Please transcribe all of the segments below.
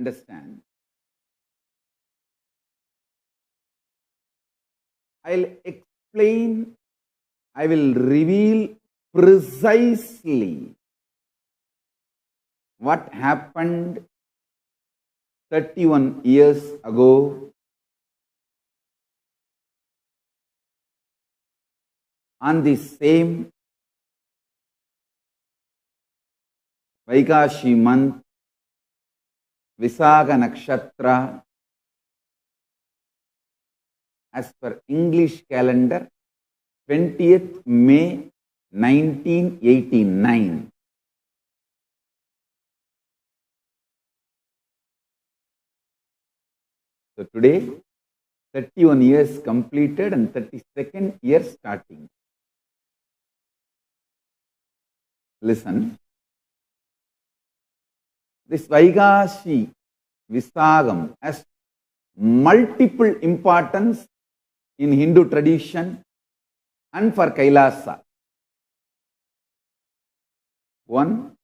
Understand? I'll explain, I will reveal precisely what happened 31 years ago on the same Vaikashi month, Visakha Nakshatra, as per English calendar, 20th May 1989. So today, 31 years completed and 32nd year starting. Listen. This Vaikashi Visakam has multiple importance in Hindu tradition and for Kailasa. One,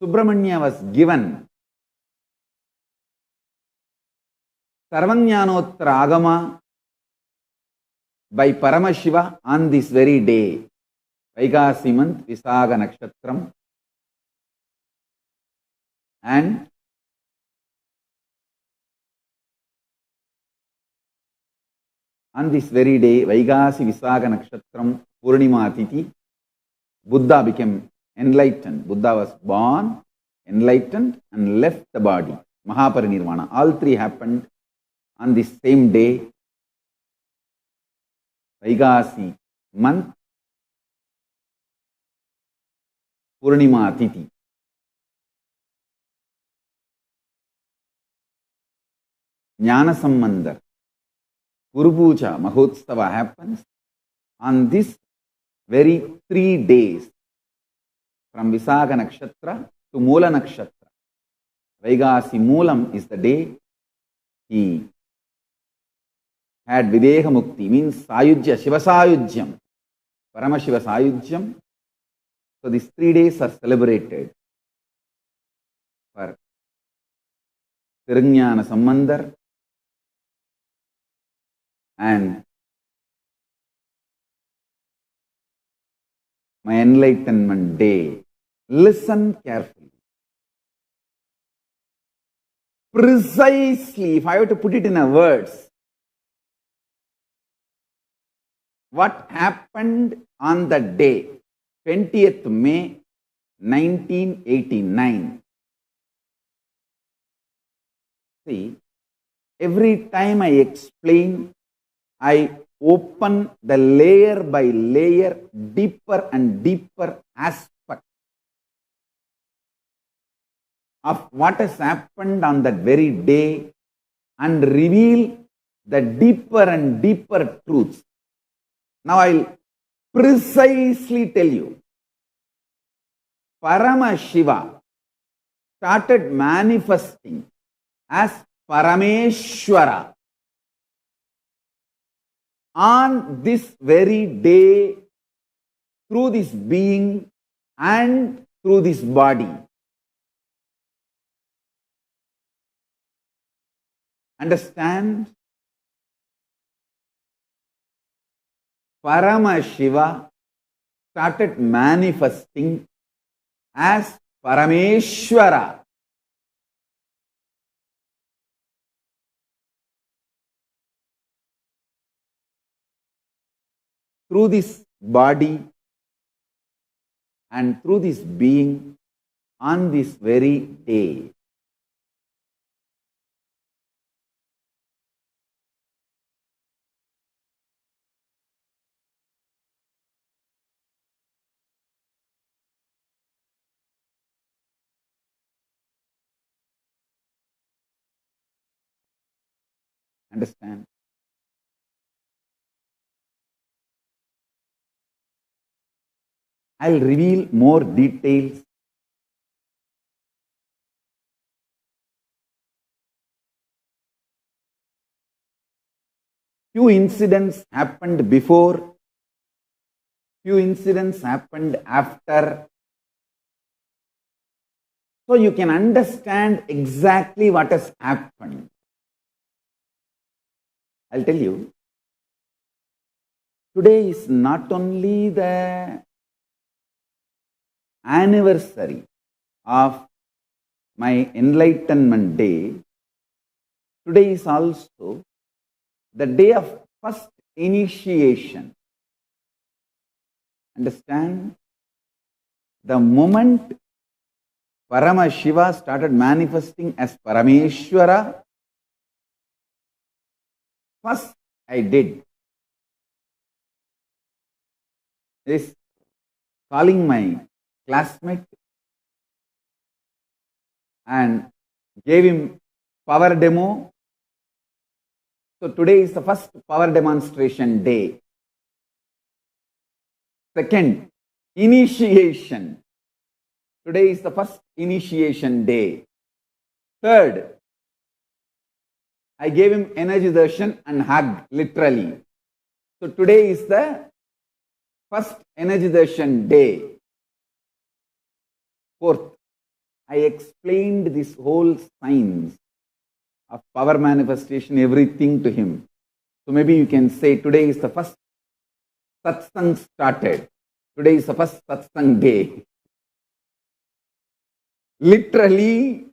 Subramanya was given Sarvanyanottara Agama by Paramashiva on this very day, Vaikashi month, Visakha Nakshatram, and on this very day, Vaikashi Visakha Nakshatram, Purnima Tithi, Buddha became enlightened. Buddha was born, enlightened, and left the body. Mahaparinirvana. All three happened on the same day, Vaikashi month, Purnima Tithi. Jnana Sambandha, Guru Puja Mahotstava happens on this very 3 days from Visakha Nakshatra to Moola Nakshatra. Vaikashi Moolam is the day he had Videha Mukti, means Sayujya, Shiva Sayujyam, Paramashiva Sayujyam. So these 3 days are celebrated for Tirujnana Sambandha and my enlightenment day. Listen carefully. Precisely, if I were to put it in a words, what happened on the day, 20th May 1989. See, every time I explain, I open the layer by layer, deeper and deeper aspect of what has happened on that very day and reveal the deeper and deeper truths. Now I'll precisely tell you. Paramashiva started manifesting as Parameshwara on this very day through this being and through this body. Understand? Paramashiva started manifesting as Parameshwara through this body and through this being on this very day. Understand? I'll reveal more details. Few incidents happened before, few incidents happened after. So you can understand exactly what has happened. I'll tell you, today is not only the anniversary of my enlightenment day, today is also the day of first initiation. Understand? The moment Paramashiva started manifesting as Parameshwara, first I did is calling my classmate and gave him power demo. So today is the first power demonstration day. Second, initiation. Today is the first initiation day. Third, I gave him energy darshan and hug, literally. So today is the first energy darshan day. Fourth, I explained this whole science of power manifestation, everything to him. So maybe you can say today is the first satsang started. Today is the first satsang day. Literally,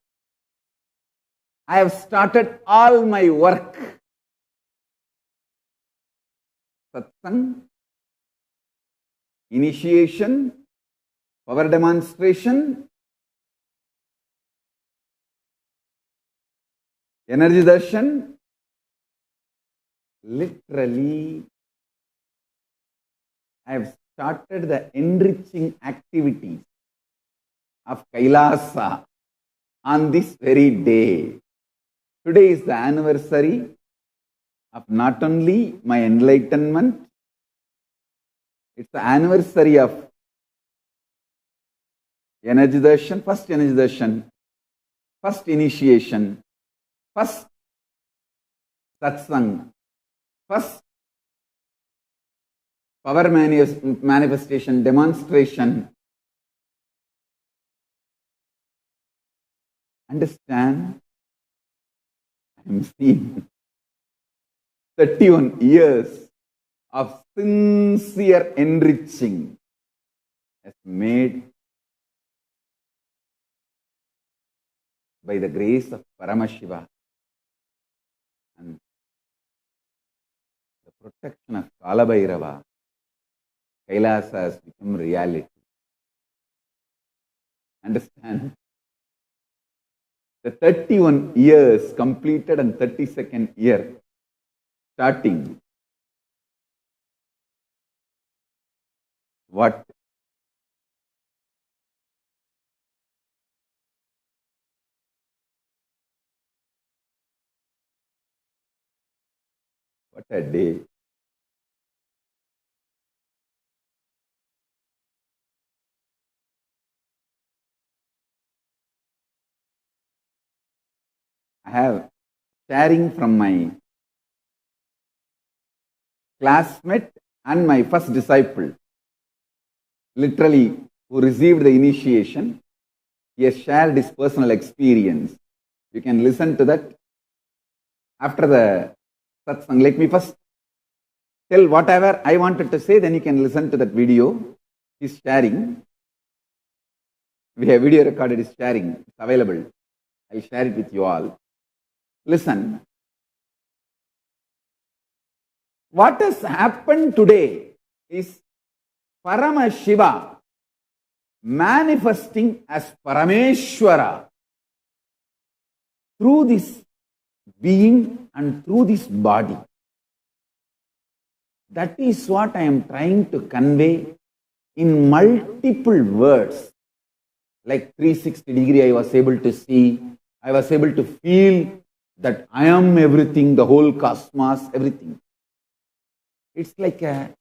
I have started all my work. Satsang, initiation, power demonstration, energy darshan. Literally, I have started the enriching activities of Kailasa on this very day. Today is the anniversary of not only my enlightenment, it's the anniversary of energy darshan, first energy darshan, first initiation, first satsang, first power manifestation, demonstration. Understand? I am seeing 31 years of sincere enriching has made by the grace of Paramashiva and the protection of Kalabhairava. Kailasa has become reality. Understand? The 31 years completed and 32nd year starting. What? What a day. I have sharing from my classmate and my first disciple, literally, who received the initiation. He has shared his personal experience. You can listen to that after the satsang. Let me first tell whatever I wanted to say, then you can listen to that video. He's sharing. We have video recorded, is sharing. It's available. I'll share it with you all. Listen. What has happened today is Paramashiva manifesting as Parameshwara through this being and through this body. That is what I am trying to convey in multiple words. Like 360 degree, I was able to see, I was able to feel that I am everything, the whole cosmos, everything. It's like the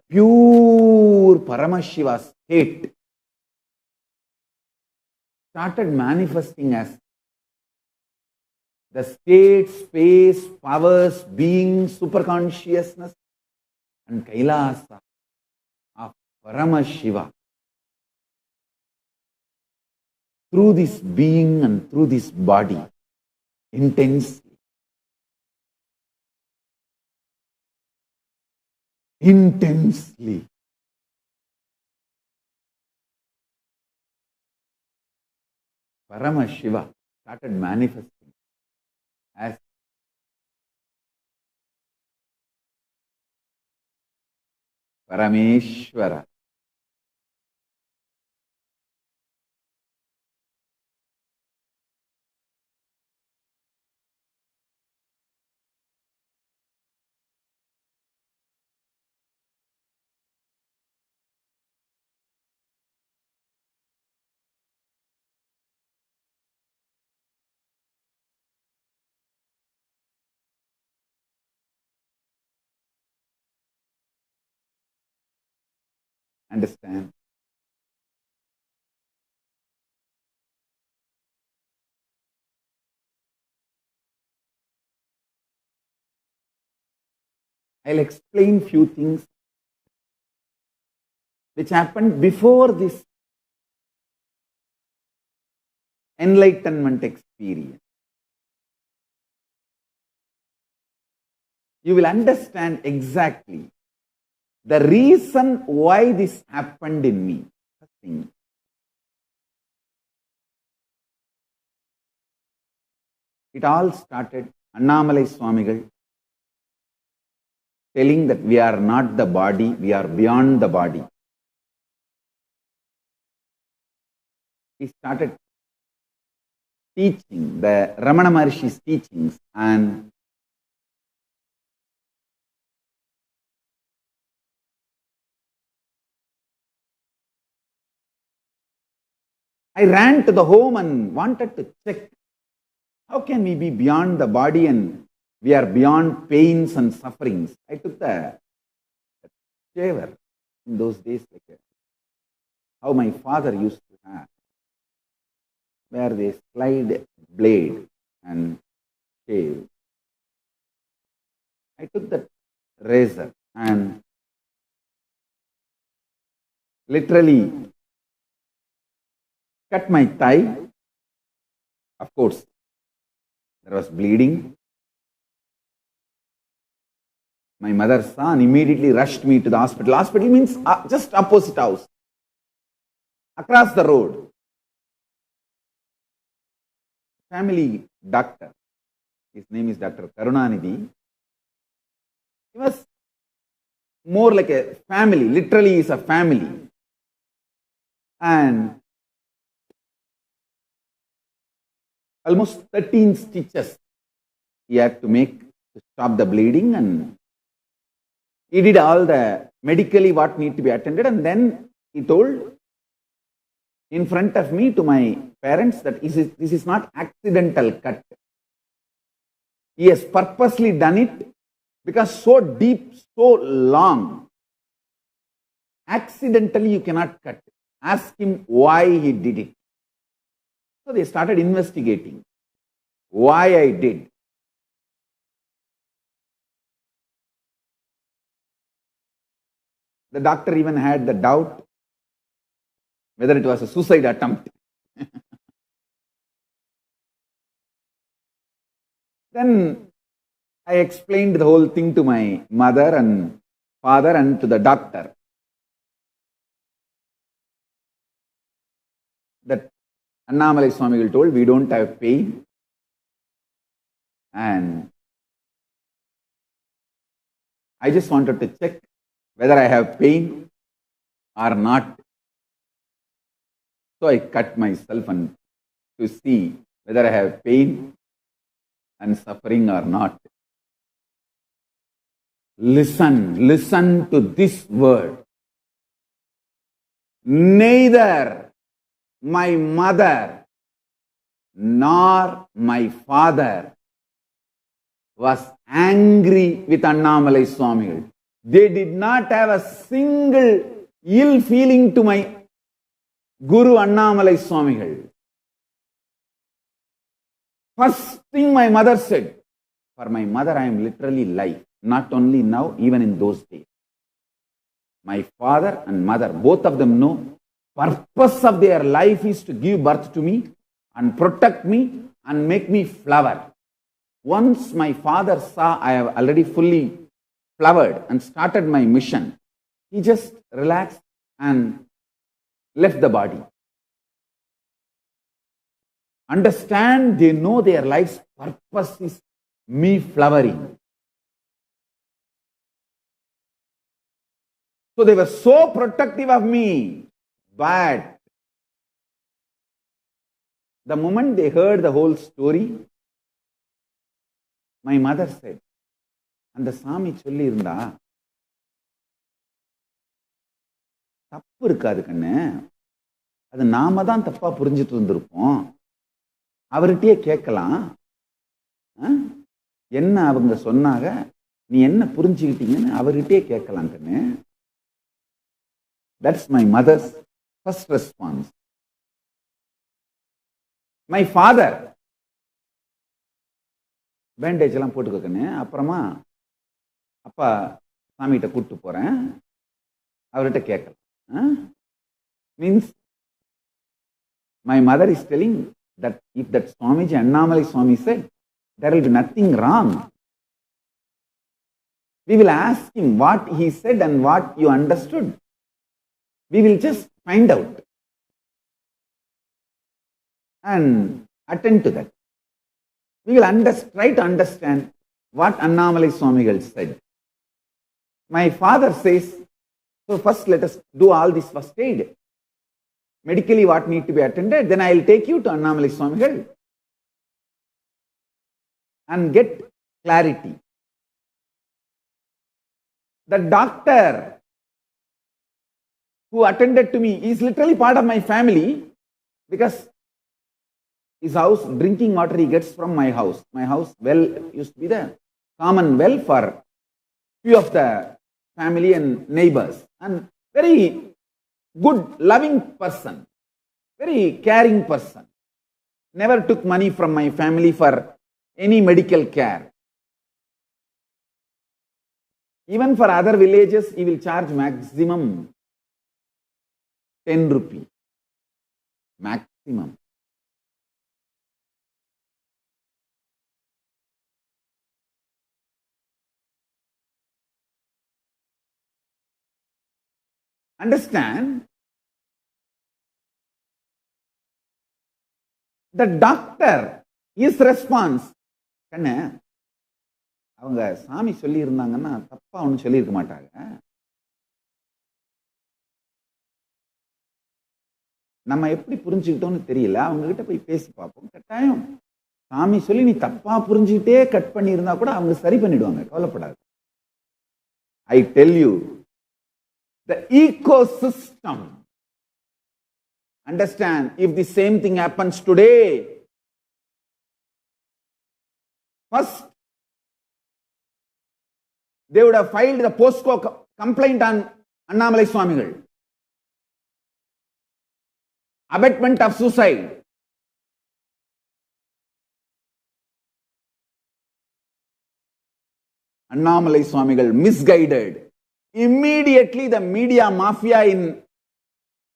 pure Paramashiva state started manifesting as the state, space, powers, being, superconsciousness and Kailasa of Paramashiva. through this being and through this body intensely. Intensely. Paramashiva started manifesting as Parameshwara. Understand? I'll explain few things which happened before this enlightenment experience. You will understand exactly the reason why this happened in me. It all started Annamalai Swamigal telling that we are not the body, we are beyond the body. He started teaching the Ramana Maharshi's teachings, and I ran to the home and wanted to check how can we be beyond the body and we are beyond pains and sufferings. I took the shaver in those days, like how my father used to have, where they slide blade and shave. I took that razor and literally cut my thigh. Of course, there was bleeding. My mother saw and immediately rushed me to the hospital. Hospital means just opposite house, across the road. Family doctor, his name is Dr. Karunanidhi. He was more like a family, literally is a family. And almost 13 stitches he had to make to stop the bleeding, and he did all the medically what need to be attended, and then he told in front of me to my parents that this is not accidental cut. He has purposely done it because so deep, so long, accidentally you cannot cut. Ask him why he did it. So they started investigating why I did. The doctor even had the doubt whether it was a suicide attempt. Then I explained the whole thing to my mother and father and to the doctor. That Annamalai Swamigal told, we don't have pain, and I just wanted to check whether I have pain or not. So I cut myself and to see whether I have pain and suffering or not. Listen to this word. Neither my mother nor my father was angry with Annamalai Swamigal. They did not have a single ill feeling to my Guru Annamalai Swamigal. First thing my mother said, for my mother I am literally life, not only now, even in those days. My father and mother, both of them know purpose of their life is to give birth to me and protect me and make me flower. Once my father saw I have already fully flowered and started my mission, he just relaxed and left the body. Understand, they know their life's purpose is me flowering. So they were so protective of me, but the moment they heard the whole story, my mother said, அந்த சாமி சொல்லி இருந்தா தப்பு இருக்காது கண்ணு, அது நாம தான் தப்பா புரிஞ்சிட்டு இருந்திருப்போம், அவர்கிட்டயே கேட்கலாம், என்ன அவங்க சொன்னாங்க, நீ என்ன புரிஞ்சுக்கிட்டீங்கன்னு அவர்கிட்டயே கேட்கலாம் கண்ணு. That's my mother's first response. My father, bandage எல்லாம் போட்டுக்கன்னு, அப்புறமா அப்பா சாமிகிட்ட கூப்பிட்டு போறேன், அவர்கிட்ட கேட்கலாம். Means my mother is telling that if that Swamiji, Annamalai Swami said, there will be nothing wrong. We will ask him what he said and what you understood. We will just find out and attend to that. We will try to understand what Annamalai Swamigal said. My father says, so first let us do all this first aid. Medically what need to be attended, then I will take you to Annamalai Swamigal and get clarity. The doctor who attended to me is literally part of my family, because his house, drinking water he gets from my house. My house well used to be the common well for few of the family and neighbors, and very good, loving person, very caring person. Never took money from my family for any medical care. Even for other villages, he will charge maximum 10 rupee. Maximum. Understand, the doctor, his response, கண்ணு அவங்க சாமி சொல்லி இருந்தாங்கன்னா தப்பா ஒன்றும் சொல்லியிருக்க மாட்டாங்க, நம்ம எப்படி புரிஞ்சுக்கிட்டோம்னு தெரியல, அவங்க கிட்ட போய் பேசி பார்ப்போம், கட்டாயம் சாமி சொல்லி நீ தப்பா புரிஞ்சுக்கிட்டே கட் பண்ணியிருந்தா கூட அவங்க சரி பண்ணிடுவாங்க, கவலைப்படாது. I tell you, the ecosystem. Understand, if the same thing happens today, first they would have filed the POSCO complaint on Annamalai Swamigal. Abetment of suicide. Annamalai Swamigal misguided. Immediately the media mafia in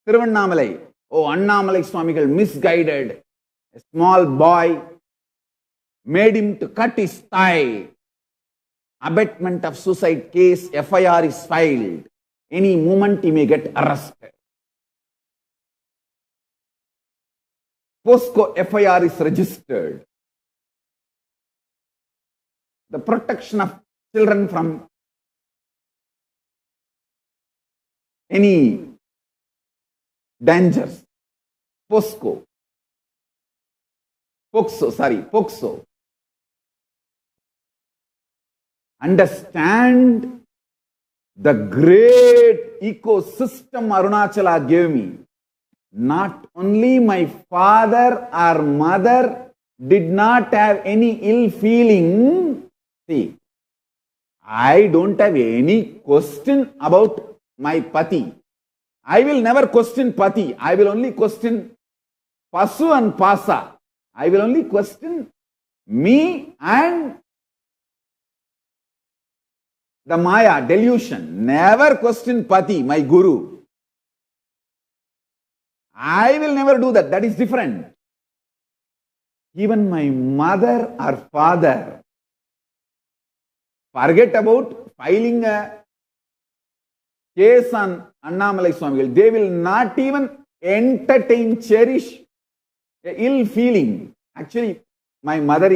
Tiruvannamalai, oh, Annamalai Swamigal misguided a small boy, made him to cut his thigh. Abetment of suicide case, FIR is filed. Any moment he may get arrested. POSCO FIR is registered. The protection of children from any dangers. POXO. Understand the great ecosystem Arunachala gave me. Not only my father or mother did not have any ill feeling. See, I don't have any question about my pati. I will never question pati. I will only question pasu and pasa. I will only question me and the Maya, delusion. Never question pati, my guru. I will never do that. That is different. Even my mother or father, forget about filing a case on Annamalai Swamigal. They will not even entertain, cherish a ill feeling. Actually, my mother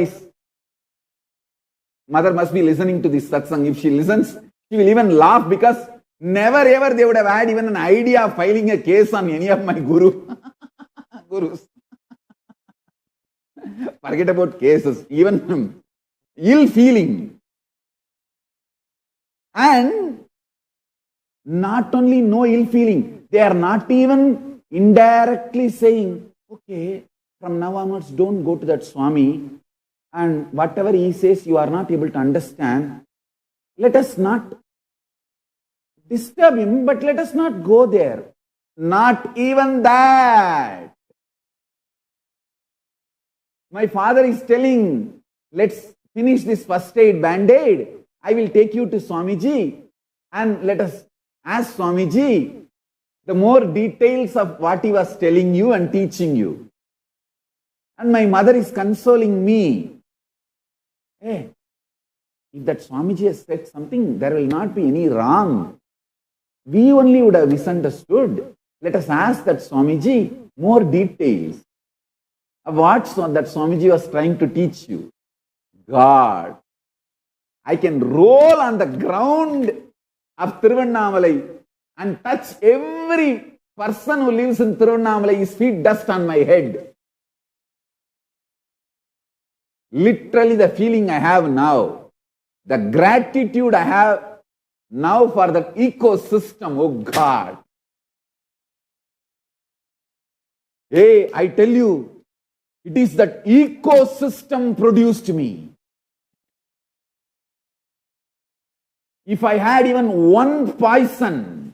must be listening to this satsang. If she listens, she will even laugh, because never ever they would have had even an idea of filing a case on any of my gurus. Forget about cases, even ill feeling. And not only no ill feeling, they are not even indirectly saying, okay, from now onwards, don't go to that Swami, and whatever he says you are not able to understand. Let us not disturb him, but let us not go there. Not even that. My father is telling, let's finish this first aid band-aid. I will take you to Swamiji, and let us ask Swamiji the more details of what he was telling you and teaching you. And my mother is consoling me. Hey, if that Swamiji has said something, there will not be any wrong. We only would have misunderstood. Let us ask that Swamiji more details of what that Swamiji was trying to teach you. God, I can roll on the ground of Tiruvannamalai and touch every person who lives in Tiruvannamalai, his feet dust on my head. Literally the feeling I have now, the gratitude I have now for that ecosystem, oh God. Hey, I tell you, it is that ecosystem produced me. If I had even one poison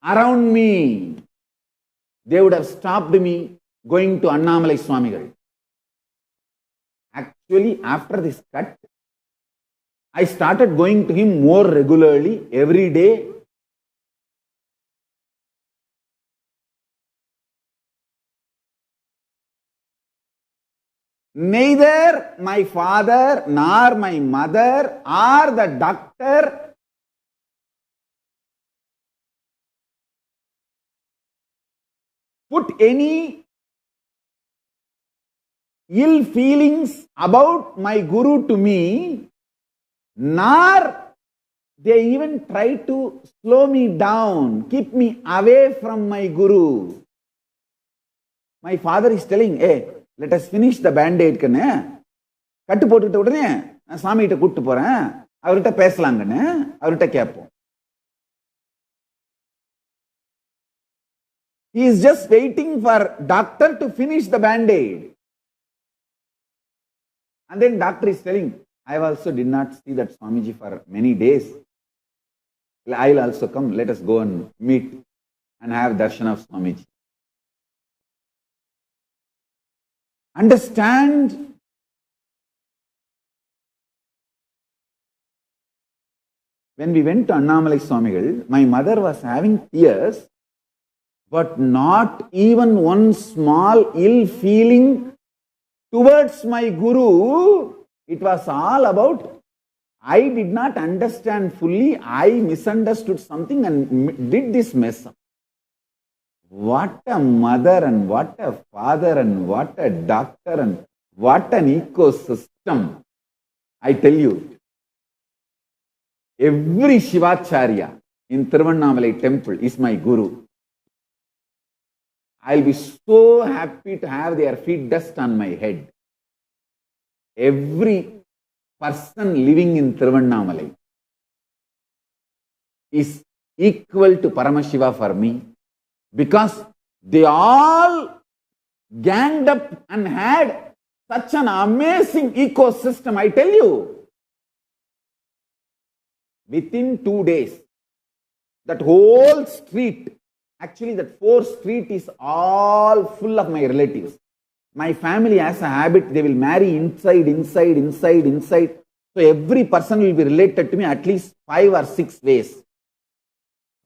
around me, they would have stopped me going to Annamalai Swamigal. Actually, after this cut, I started going to him more regularly, every day. Neither my father nor my mother or the doctor put any ill feelings about my guru to me, nor they even try to slow me down, keep me away from my guru. My father is telling, hey, let us finish the band-aid. கட்டு போட்டுட்ட உடனே நான் சாமிகிட்ட கூட்டு போறேன், அவர்கிட்ட பேசலாங்கன்னு அவர்கிட்ட கேட்போம். He is just waiting for doctor to finish the band-aid. And then doctor is telling, I also did not see that Swamiji for many days. I will also come. Let us go and meet and have darshan of Swamiji. Understand? When we went to Annamalai Swamigal, my mother was having tears, but not even one small ill feeling towards my guru. It was all about, I did not understand fully, I misunderstood something and did this mess up. What a mother and what a father and what a doctor and what an ecosystem. I tell you, every Shivacharya in Tiruvannamalai temple is my guru. I'll be so happy to have their feet dust on my head. Every person living in Tiruvannamalai is equal to Paramashiva for me, because they all ganged up and had such an amazing ecosystem. I tell you, within 2 days, that whole street, actually that 4th street is all full of my relatives. My family has a habit, they will marry inside. So every person will be related to me at least 5 or 6 ways.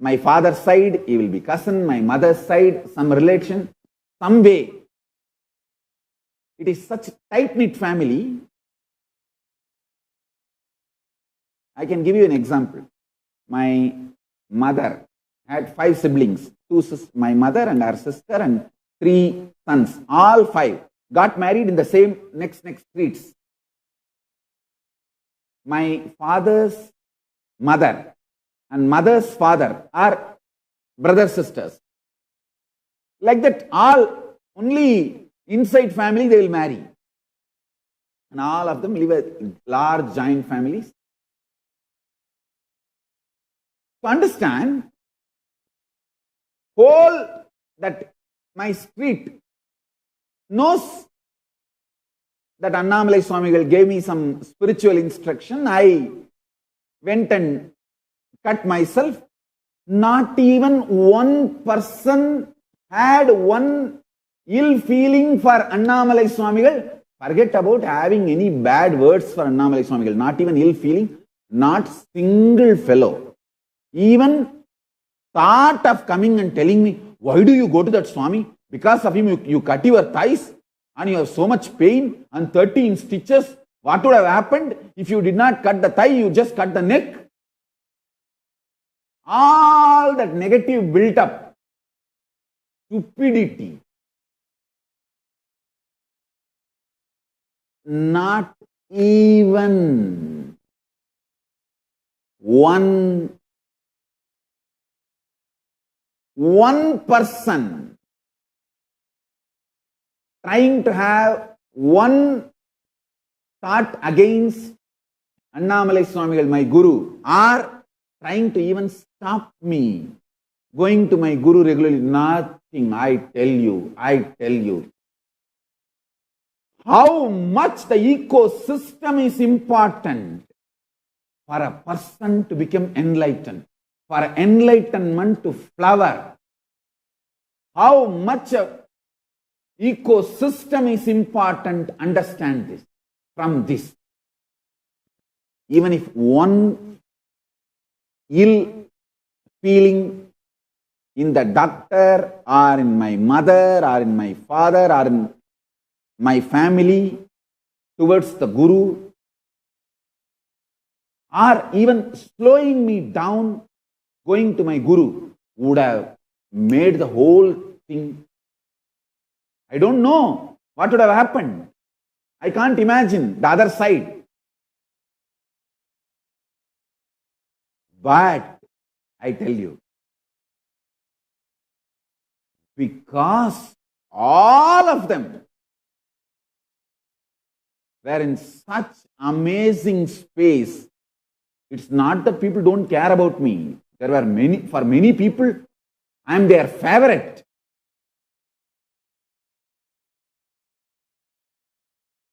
My father's side, he will be cousin. My mother's side, some relation. some way. It is such a tight-knit family. I can give you an example. My mother had 5 siblings. My mother and her sister and 3 sons. All 5 got married in the same next streets. My father's mother and mother's father are brothers, sisters. Like that, all only inside family they will marry. And all of them live a large joint families. To understand, whole that my street knows that Annamalai Swamigal gave me some spiritual instruction. I went and cut myself. Not even one person had one ill feeling for Annamalai Swamigal. Forget about having any bad words for Annamalai Swamigal. Not even ill feeling. Not single fellow even thought of coming and telling me, why do you go to that Swami? Because of him you cut your thighs and you have so much pain and 13 stitches. What would have happened if you did not cut the thigh, you just cut the neck? All that negative built up. Stupidity. Not even one person trying to have one thought against Annamalai Swamigal, my Guru, or trying to even stop me going to my Guru regularly. Nothing. I tell you. How much the ecosystem is important for a person to become enlightened, for enlightenment to flower. How much a ecosystem is important, understand this from this. Even if one ill feeling in the doctor or in my mother or in my father or in my family towards the Guru, or even slowing me down going to my Guru, would have made the whole thing. I don't know what would have happened. I can't imagine the other side. But I tell you, because all of them were in such amazing space, it's not that people don't care about me. There were many, for many people, I am their favorite.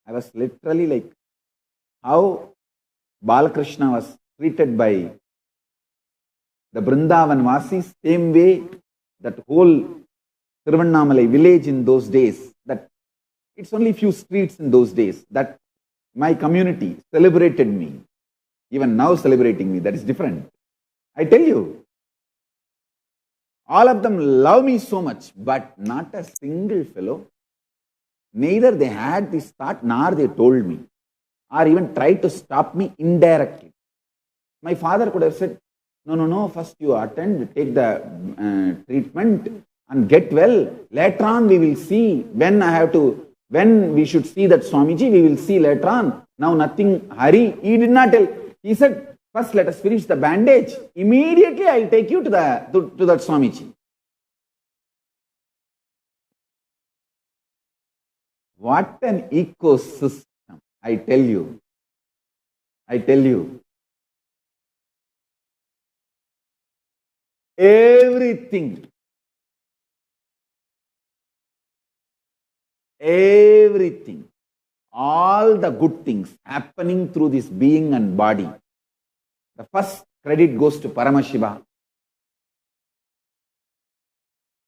I was literally like how Balakrishna was treated by the Brindavan Vasis, same way that whole Tiruvannamalai village in those days, that it's only few streets in those days, that my community celebrated me, even now celebrating me, that is different. I tell you, all of them love me so much, but not a single fellow, neither they had this thought nor they told me, or even tried to stop me indirectly. My father could have said, no, first you attend, take the treatment and get well. Later on we will see when we should see that Swamiji, we will see later on. Now nothing, hurry. He did not tell. He said, first let us finish the bandage. Immediately I will take you to that Swamiji. What an ecosystem, I tell you. Everything, all the good things happening through this being and body. The first credit goes to Paramashiva.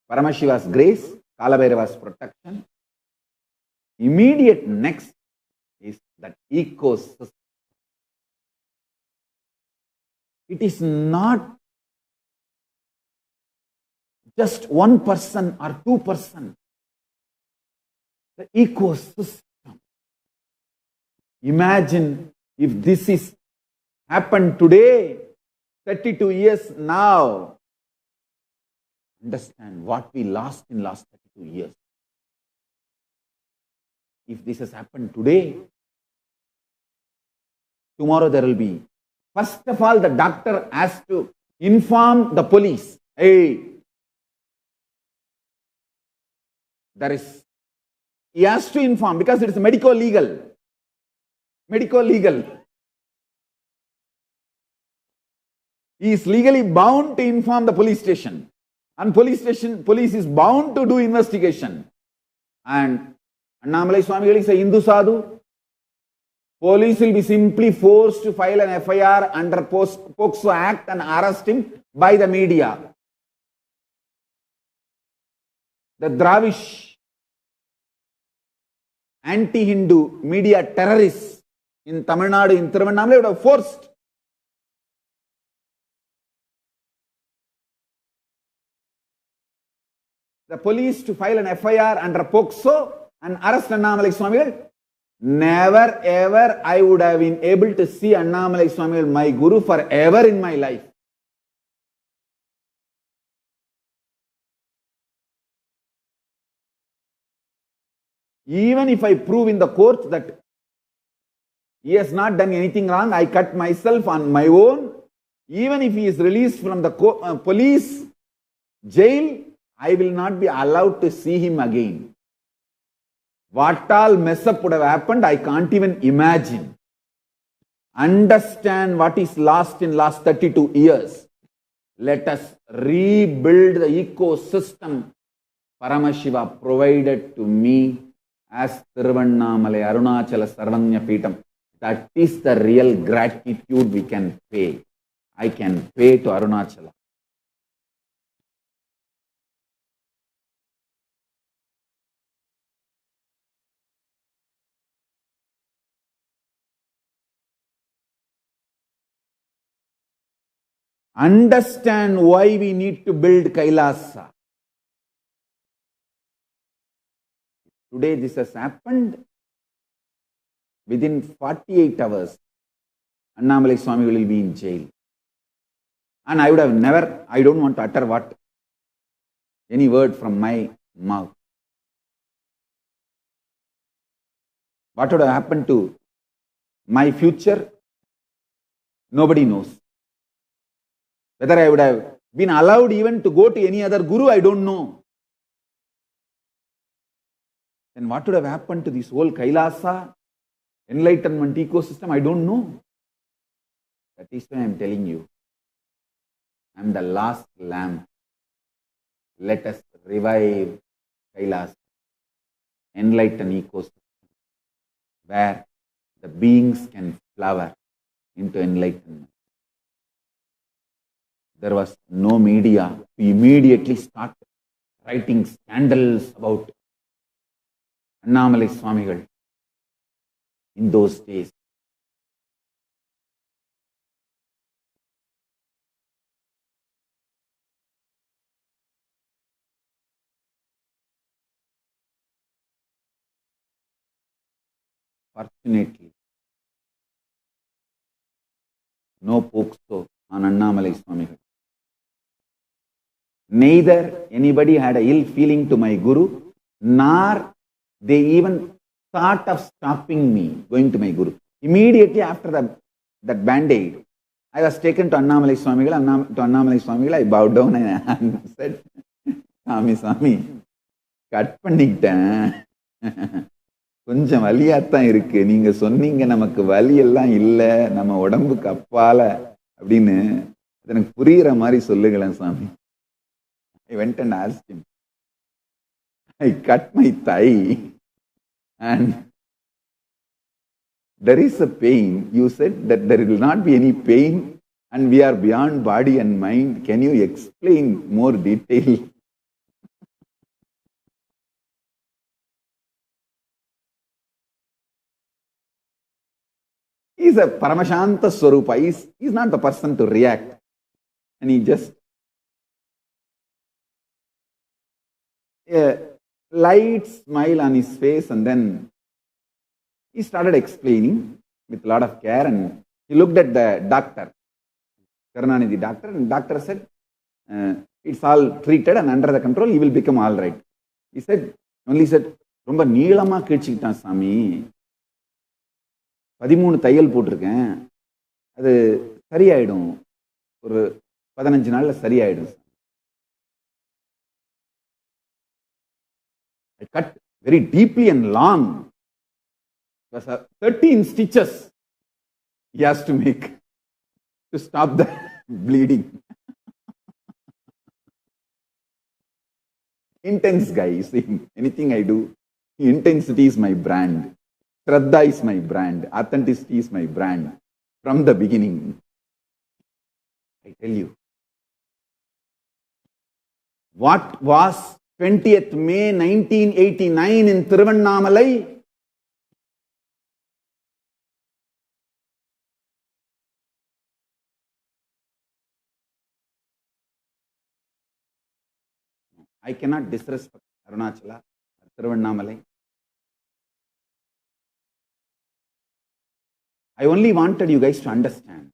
Paramashiva's grace, Kalabhairava's protection. Immediate next is that ecosystem. It is not just one person or 2%. the ecosystem. Imagine if this is happened today, 32 years now. Understand what we lost in last 32 years. If this has happened today, tomorrow there will be. First of all, the doctor has to inform the police. Hey, he has to inform because it is medico-legal. Medico-legal. He is legally bound to inform the police station. And police is bound to do investigation. And Annamalai Swamigal is a Hindu sadhu. Police will be simply forced to file an FIR under POCSO Act and arrest him by the media. The Dravish anti-Hindu media terrorists in Tamil Nadu, in Thiruvannamalai would have forced the police to file an FIR under POCSO and arrest Annamalai Swamigal. Never ever I would have been able to see Annamalai Swamigal, my Guru, forever in my life. Even if I prove in the court that he has not done anything wrong, I cut myself on my own. Even if he is released from the police jail, I will not be allowed to see him again. What all mess up would have happened, I can't even imagine. Understand what is lost in last 32 years. Let us rebuild the ecosystem Paramashiva provided to me as Thiruvannamalai Arunachala Sarvanya Peetam. That is the real gratitude we can pay. I can pay to Arunachala. Understand why we need to build Kailasa. Today this has happened. Within 48 hours, Annamalai Swami will be in jail. And I would have never, I don't want to utter any word from my mouth. What would have happened to my future? Nobody knows. Whether I would have been allowed even to go to any other guru, I don't know. Then what would have happened to this whole Kailasa, enlightenment ecosystem? I don't know. That is why I am telling you. I am the last lamp. Let us revive Kailasa, enlighten ecosystem, where the beings can flower into enlightenment. There was no media to immediately start writing scandals about Annamalai Swamigal in those days. Fortunately, no POCSO on Annamalai Swamigal. Neither anybody had a ill feeling to my Guru, nor they even thought of stopping me going to my Guru. Immediately after that band-aid, I was taken to Annamalai Swamigal. To Annamalai Swamigal, I bowed down and said, Swami, cut பண்ணிட்டேன். கொஞ்சம் வலியாத்தான் இருக்கு. நீங்க சொன்னீங்க நமக்கு வலி எல்லாம் இல்ல, நம்ம உடம்புக்கு அப்பால அப்படின்னு எனக்கு புரியுற மாதிரி சொல்லுங்களேன் சாமி. I went and asked him. I cut my thigh and there is a pain. You said that there will not be any pain and we are beyond body and mind. Can you explain more detail? He is a Paramashanta Swarupa. He is not the person to react. And he just light smile on his face, and then he started explaining with a lot of care, and he looked at the doctor, Karunanidhi doctor, and doctor said, it's all treated and under the control, he will become all right. He said, ரொம்ப நீளமா கிழிச்சுக்கிட்டான் சாமி, 13 தையல் போட்டிருக்கேன், அது சரியாயிடும், ஒரு 15 நாள்ல சரியாயிடும். I cut very deeply and long. It was 13 stitches he has to make to stop the bleeding. Intense guy, you see, anything I do, intensity is my brand. Shraddha is my brand. Authenticity is my brand. From the beginning. I tell you. What was 20th May 1989 in Thiruvannamalai? I cannot disrespect Arunachala or Thiruvannamalai. I only wanted you guys to understand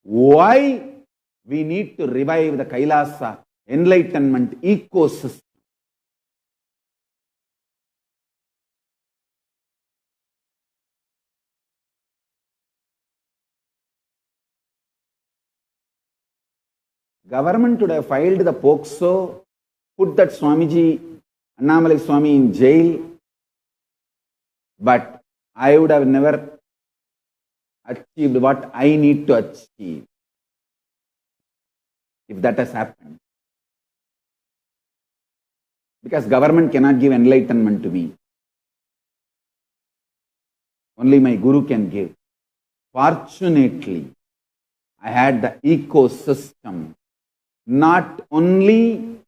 why we need to revive the Kailasa enlightenment ecosystem. Government would have filed the POCSO, put that Swamiji, Annamalai Swami in jail, but I would have never achieved what I need to achieve if that has happened. Because government cannot give enlightenment to me. Only my Guru can give. Fortunately, I had the ecosystem. Not only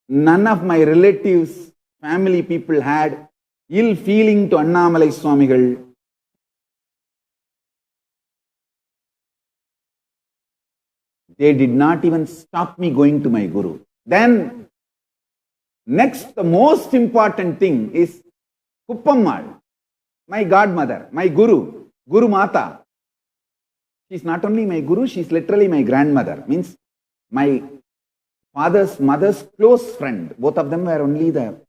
none of my relatives, family people had ill feeling to Annamalai Swamigal. They did not even stop me going to my Guru. Then, next, the most important thing is Kuppammal, my godmother, my Guru, Guru Mata. She is not only my Guru, she is literally my grandmother. Means my father's mother's close friend. Both of them were only the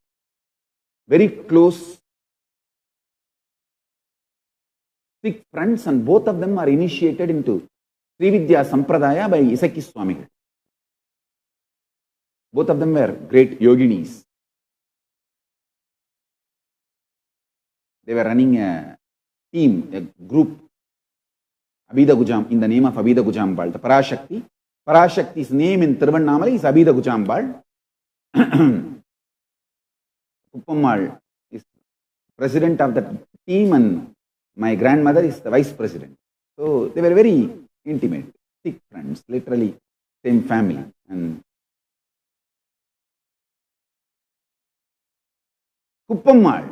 very close, thick friends, and both of them are initiated into Srividya Sampradaya by Isaki Swami. Both of them were great yoginis. They were running a team, a group, Abhida Gujam, in the name of Abhida Gujambal, the Parashakti. Parashakti's name in Thiruvannamalai is Abhida Gujambal. Kuppammal is president of the team and my grandmother is the vice president. So they were very intimate, thick friends, literally same family. And Kuppammal,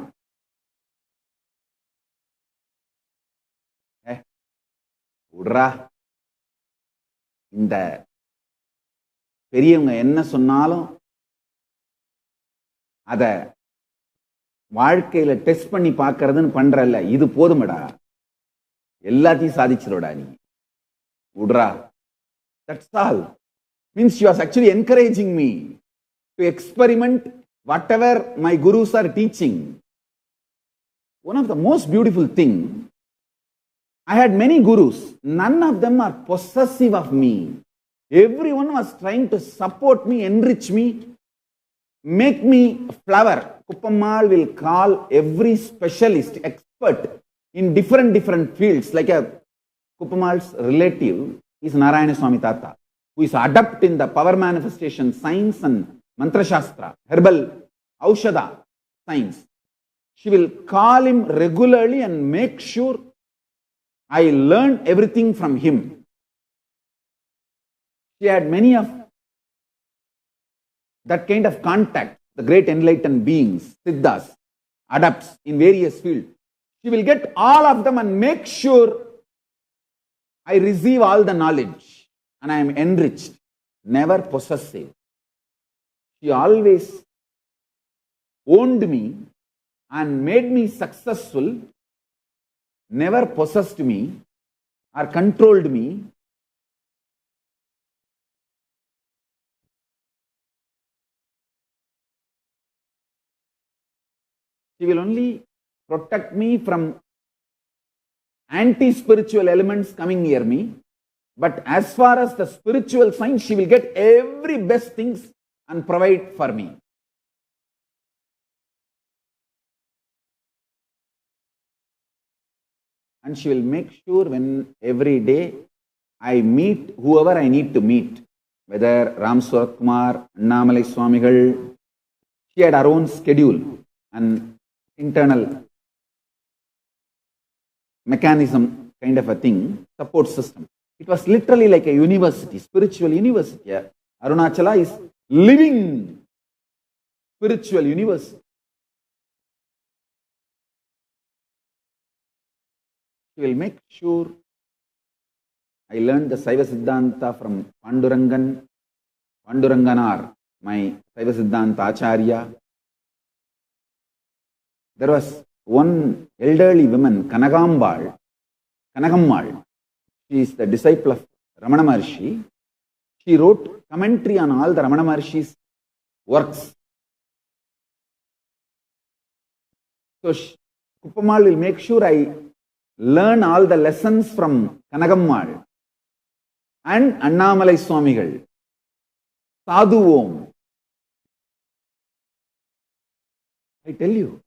உட்ரா, இந்த பெரியவங்க என்ன சொன்னாலும் அத வாழ்க்கையில test பண்ணி பார்க்கறதுன்னு பண்றல்ல, இது போதுமடா, எல்லாத்தையும் சாதிச்சிரோடா நீ, உட்ரா. That's all. Means she was actually encouraging me to experiment whatever my gurus are teaching. One of the most beautiful thing, I had many gurus. None of them are possessive of me. Everyone was trying to support me, enrich me, make me a flower. Kuppammal will call every specialist, expert in different fields. Like a Kuppammal's relative is Narayana Swami Tata, who is adept in the power manifestation science and mantra shastra, herbal aushadha science. She will call him regularly and make sure I learned everything from him. She had many of that kind of contact, the great enlightened beings, siddhas, adepts in various fields. She will get all of them and make sure I receive all the knowledge and I am enriched, never possessive. She always owned me and made me successful, never possessed me or controlled me. She will only protect me from anti-spiritual elements coming near me. But as far as the spiritual side, she will get every best things and provide for me. And she will make sure when every day I meet whoever I need to meet, whether Ram Surat Kumar, Annamalai Swamigal, she had her own schedule and internal mechanism kind of a thing, support system. It was literally like a university, spiritual university. Yeah. Arunachala is living spiritual university. She will make sure I learned the Saiva Siddhanta from Panduranganar, my Saiva Siddhanta Acharya. There was one elderly woman, Kanagammal. She is the disciple of Ramana Maharshi. She wrote commentary on all the Ramana Maharshi's works. So Kuppamal will make sure I learn all the lessons from Kanagammal and Annamalai Swamigal, Sadhu Om. I tell you,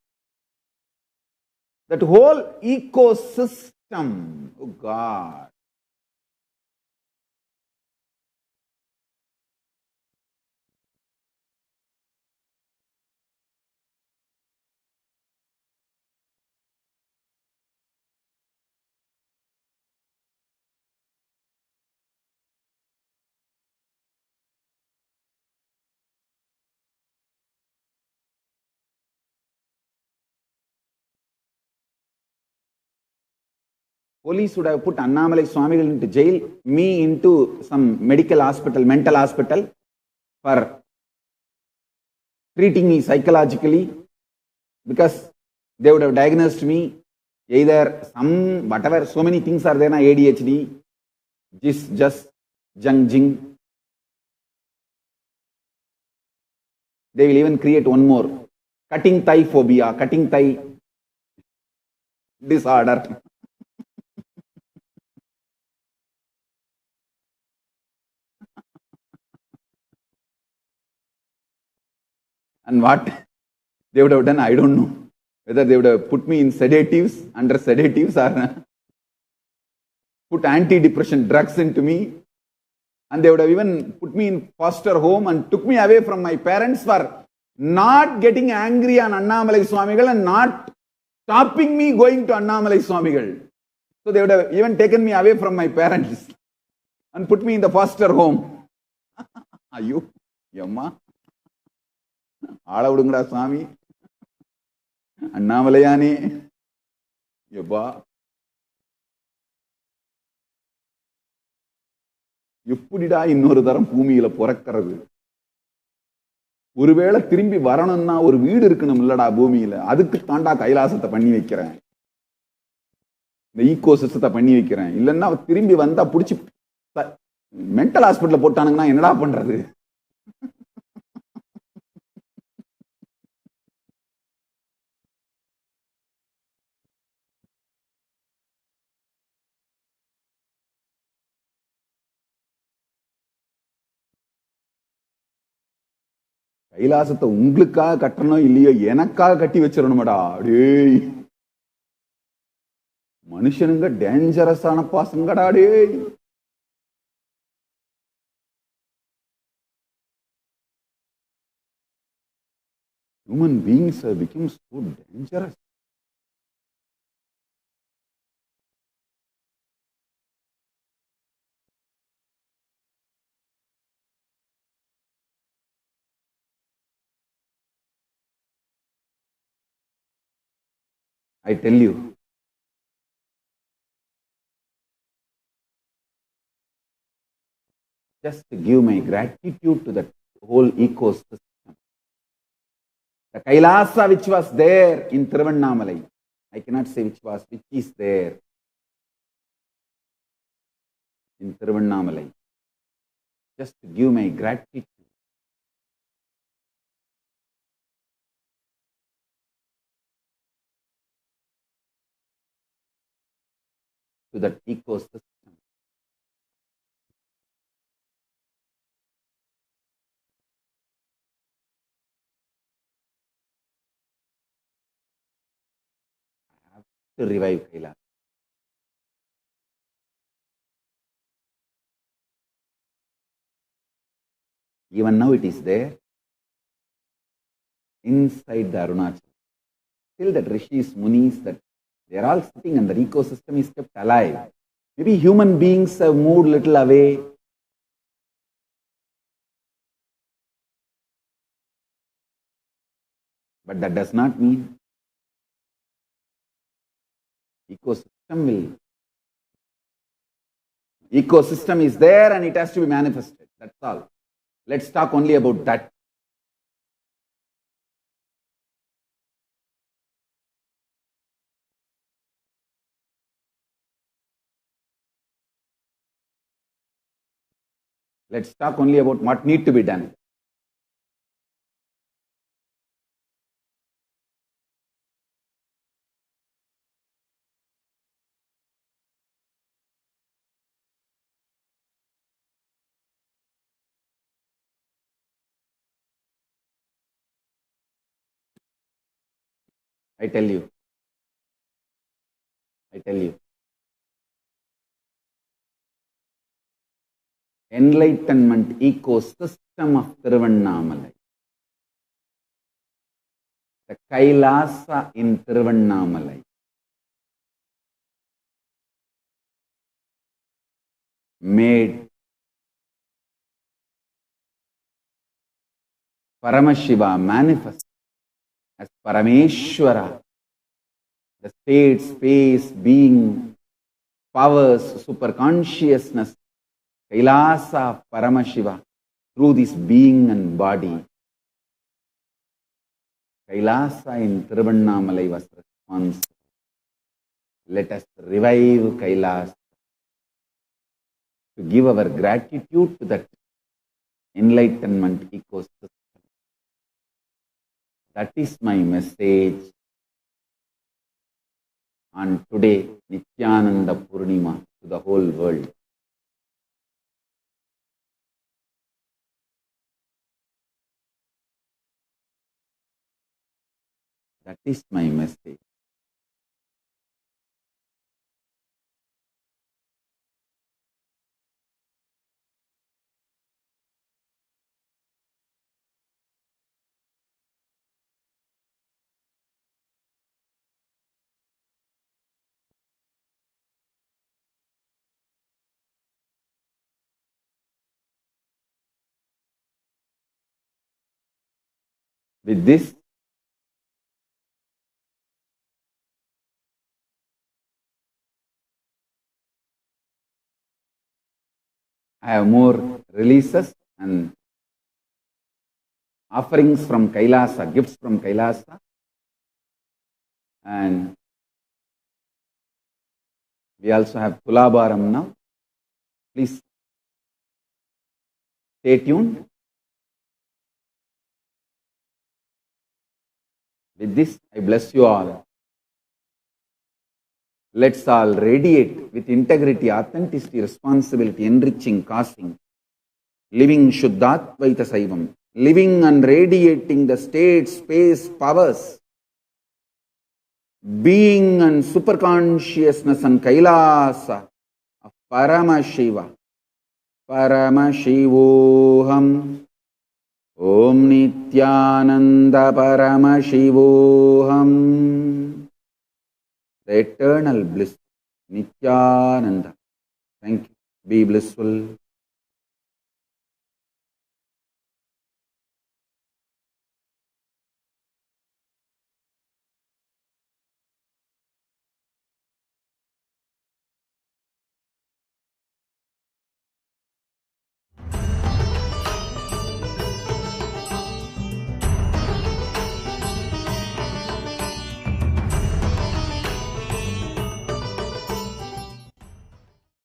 that whole ecosystem, oh God. Police would have put Annamalai Swamigal into jail, me into some medical hospital, mental hospital, for treating me psychologically, because they would have diagnosed me either some, whatever, so many things are there, ADHD, just, jing. They will even create one more, cutting thigh phobia, cutting thigh disorder. And what they would have done, I don't know. Whether they would have put me in sedatives, under sedatives, or put anti-depression drugs into me. And they would have even put me in foster home and took me away from my parents for not getting angry on Annamalai Swamigal and not stopping me going to Annamalai Swamigal. So they would have even taken me away from my parents and put me in the foster home. Ayyo, Yamma. Aala vidungada Swami. Annamalayane. Yabba. எப்படிடா இன்னொரு தரம் பூமியில பிறக்கிறது? ஒருவேளை திரும்பி வரணும்னா ஒரு வீடு இருக்கணும் இல்லடா பூமியில, அதுக்கு தாண்டா கைலாசத்தை பண்ணி வைக்கிறேன், இந்த ஈகோ சிஸ்டத்தை பண்ணி வைக்கிறேன். இல்லைன்னா திரும்பி வந்தா புடிச்சு மென்டல் ஹாஸ்பிட்டல் போட்டானுங்கன்னா என்னடா பண்றது? கைலாசத்தை உங்களுக்காக கட்டணும் இல்லையோ, எனக்காக கட்டி வச்சிடணுமாடா. டேய் மனுஷனுங்க டேஞ்சரஸான பாசங்கடா. டேய் human beings have become so dangerous. I tell you, just to give my gratitude to that whole ecosystem. The Kailasa which was there in Tiruvannamalai, I cannot say which is there in Tiruvannamalai. Just to give my gratitude to that ecosystem. I have to revive Kailasa. Even now it is there inside the Arunachal. Still that rishis, munis, that they are all sitting and the ecosystem is kept alive. Maybe human beings have moved little away. But that does not mean ecosystem is there and it has to be manifested. That's all. Let's talk only about that. Let's talk only about what needs to be done. I tell you. Enlightenment ecosystem of Tiruvannamalai. The Kailasa in Tiruvannamalai made Paramashiva manifest as Parameshwara, the state, space, being, powers, superconsciousness, Kailasa of Paramashiva through this being and body. Kailasa in Tiruvannamalai was responsible. Let us revive Kailasa to give our gratitude to that enlightenment ecosystem. That is my message on today, Nityananda Purnima, to the whole world. That is my message. With this, I have more releases and offerings from Kailasa, gifts from Kailasa. And we also have Tulabharam now. Please stay tuned. With this, I bless you all. Let's all radiate with integrity, authenticity, responsibility, enriching, causing, living Shuddhatvaita Saivam, living and radiating the state, space, powers, being and superconsciousness and Kailasa of Paramashiva. Paramashivoham. Om Nityananda Paramashivoham. The eternal bliss, Nityananda. Thank you. Be blissful.